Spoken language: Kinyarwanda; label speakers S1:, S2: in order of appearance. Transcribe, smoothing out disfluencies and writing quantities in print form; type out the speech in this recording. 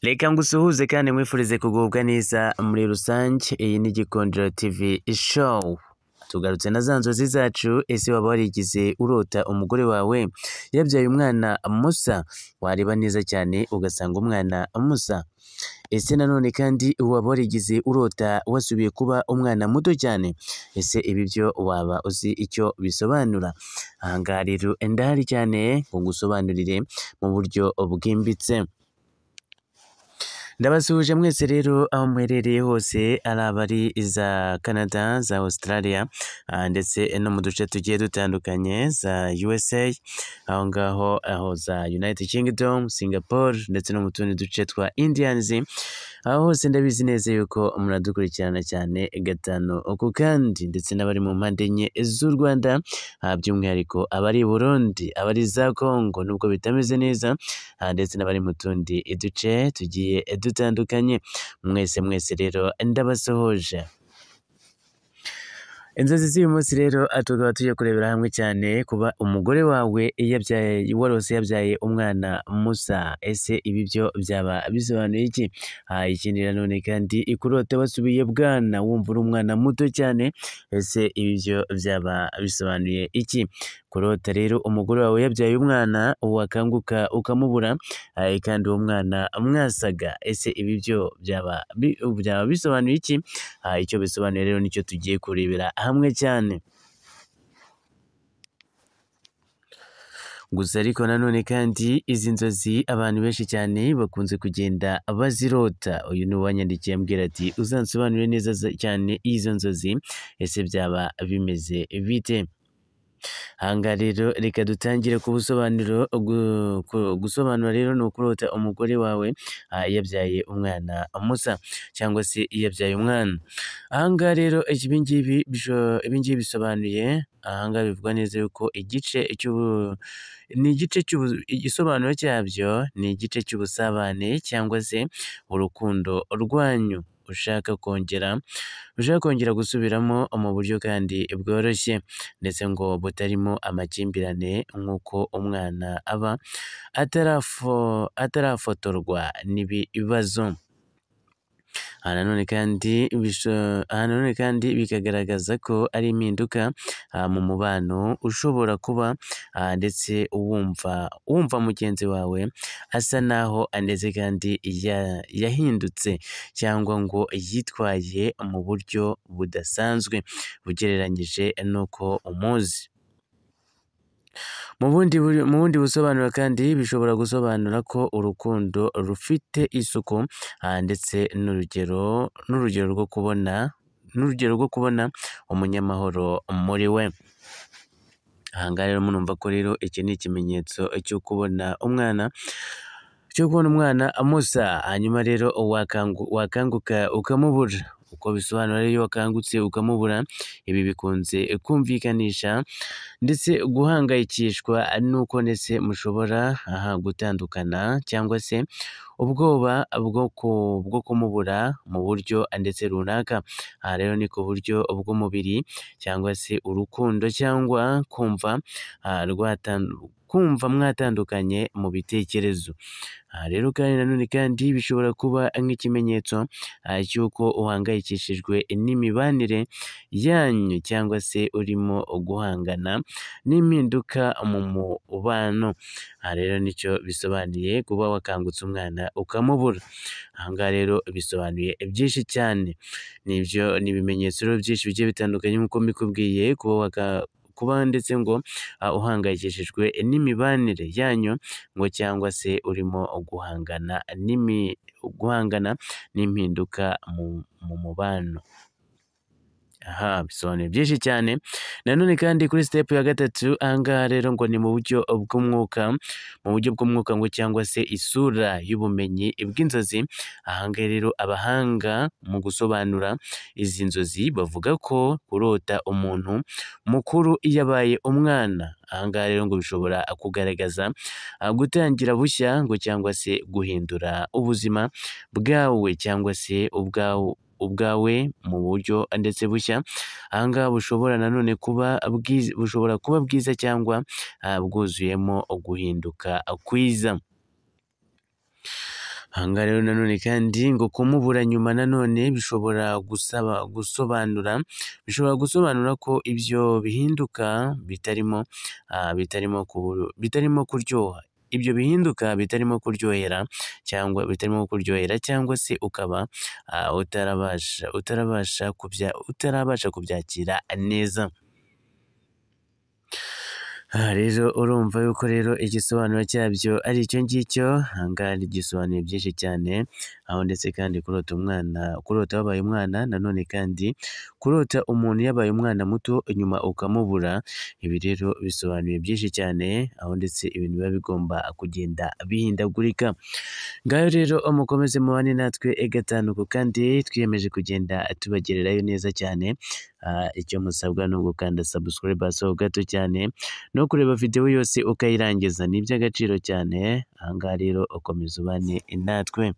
S1: Reka ngusuhuze kandi nkwifurize kugubwa neza muri rusange. Iyi ni Gikundiro TV show. Tugarutse na za nzozi zacu. Ese waba warigize urota umugore wawe yabyaye umwana musa, wareba neza cyane ugasanga umwana musa? Ese nanone kandi waba warigize urota wasubiye kuba umwana muto cyane? Ese ibi byo waba uzi icyo bisobanura? Aha ngaha rero ndahari cyane ngo ngusobanurire mu buryo bwimbitse. Ndabasuhuje mwese rero aho muherereye hose, ari abari za Canada, za Australia ndetse no mu duce tugiye dutandukanye za USA, aho ngaho za United Kingdom, Singapore ndetse no mu tundi duce twa Indians. Aho hose ndabizi neza yuko muradukurikirana cyane gatanu uku kandi, ndetse n'abari mu mpande enye z'u Rwanda, by'umwihariko abari i Burundi, abari za Congo nubwo bitameze neza, ndetse n'abari mu tundi duce tugiye dutandukanye. Mwese rero ndabasohoje. Inzozi z'uyu munsi rero tukaba tugiye kurebera hamwe cyane kuba umugore wawe warose yabyaye umwana musa. Ese ibi byo byaba bisobanuye iki? Ikindi nanone kandi ikurota wasubiye bwana wumva uri umwana muto cyane. Ese ibi byo byaba bisobanuye iki? Kurota rero umugore wawe yabyaye umwana wakanguka ukamubura, kandi uwo mwana mwasaga. Ese ibi byo byaba bisobanuye iki? Icyo bisobanuye rero nicyo tugiye kurebera hamwe cyane. Gusa ariko nanone kandi izi nzozi abantu benshi cyane bakunze kugenda bazirota. Uyu ni uwanyandikiye ambwira ati uzansobanurire neza cyane izo nzozi, ese byaba bimeze bite? Ahangaha rero reka dutangire ku busobanuro. Gusobanura rero ni ukurota umugore wawe yabyaye umwana musa cyangwa se yabyaye umwana. Ahangaha rero ibi ngibi bisobanuye, ahangaha bivugwa neza yuko igisobanuro cyabyo ni igice cy'ubusabane cyangwa se urukundo rwanyu ushaka kongera gusubiramo mu buryo kandi bworoshye, ndetse ngo butarimo amakimbirane, nk'uko umwana aba atarafotorwa n'ibibazo. Aha nanone kandi bikagaragaza ko ari impinduka mu mubano ushobora kuba, ndetse wumva mugenzi wawe asa naho ndetse kandi yahindutse, cyangwa ngo yitwaye mu buryo budasanzwe ugereranyije n'uko umuzi. Mu bundi busobanuro kandi bishobora gusobanura ko urukundo rufite isuku, ndetse n'urugero rwo kubona umunyamahoro muri we. Ahangaha rero murumva ko rero iki ni ikimenyetso cyo kubona umwana musa, hanyuma rero wakanguka ukamubura. Uko bisobanura iyo wakangutse ukamubura, ibi bikunze kumvikanisha ndetse guhangayikishwa nuko ndetse mushobora gutandukana, cyangwa se ubwoba bwo kumubura mu buryo ndetse runaka. Aha rero ni ku buryo bw'umubiri, cyangwa se urukundo, cyangwa kumva mwatandukanye mu bitekerezo. Aha rero kandi nanone kandi bishobora kuba nk'ikimenyetso cy'uko uhangayikishijwe n'imibanire yanyu, cyangwa se urimo guhangana n'impinduka mu mubano. Aha rero nicyo bisobanuye kuba wakangutse umwana ukamubura. Aha ngaha rero bisobanuye byinshi cyane. Ni ibimenyetso byinshi bigiye bitandukanye nk'uko mbikubwiye, kuba ndetse ngo uhangayikishijwe n'imibanire yanyu, ngo cyangwa se urimo guhangana n'impinduka mu mubano. Aha bisobanuye byinshi cyane. Nanone kandi kuri step ya gatatu, ahangaha rero ngo ni mu buryo bw'umwuka ngo cyangwa se isura y'ubumenyi bw'inzozi. Ahangaha rero abahanga mu gusobanura izi nzozi bavuga ko kurota umuntu mukuru yabaye umwana, ahangaha rero ngo bishobora kugaragaza gutangira bushya, ngo cyangwa se guhindura ubuzima bwawe, cyangwa se ubwawe mu buryo ndetse bushya. Ahangaha bushobora nanone kuba bwiza, cyangwa bwuzuyemo guhinduka kwiza. Aha ngaha rero nanone kandi ngo kumubura nyuma nanone bishobora gusobanura ko ibyo bihinduka bitarimo kuryoha. Ibyo bihinduka bitarimo kuryohera cyangwa se ukaba utarabasha kubyakira neza. Aha rero urumva yuko rero igisobanuro cyabyo ari icyo ngicyo. Aha ngaha gisobanuye byinshi cyane, aho ndetse kandi kurota wabaye umwana, nanone kandi kurota umuntu yabaye umwana muto nyuma ukamubura. Ibi rero bisobanuye byinshi cyane, aho ndetse ibintu biba bigomba kugenda bihindagurika. Ngaho rero mukomeze mubane natwe gatanu ku kandi, twiyemeje kugenda tubagererayo neza cyane. Icyo musabwa ni ugukanda subscribe aho gato cyane, no kureba video yose ukayirangiza, ni iby'agaciro cyane. Aha ngaha rero ukomeza ubane natwe.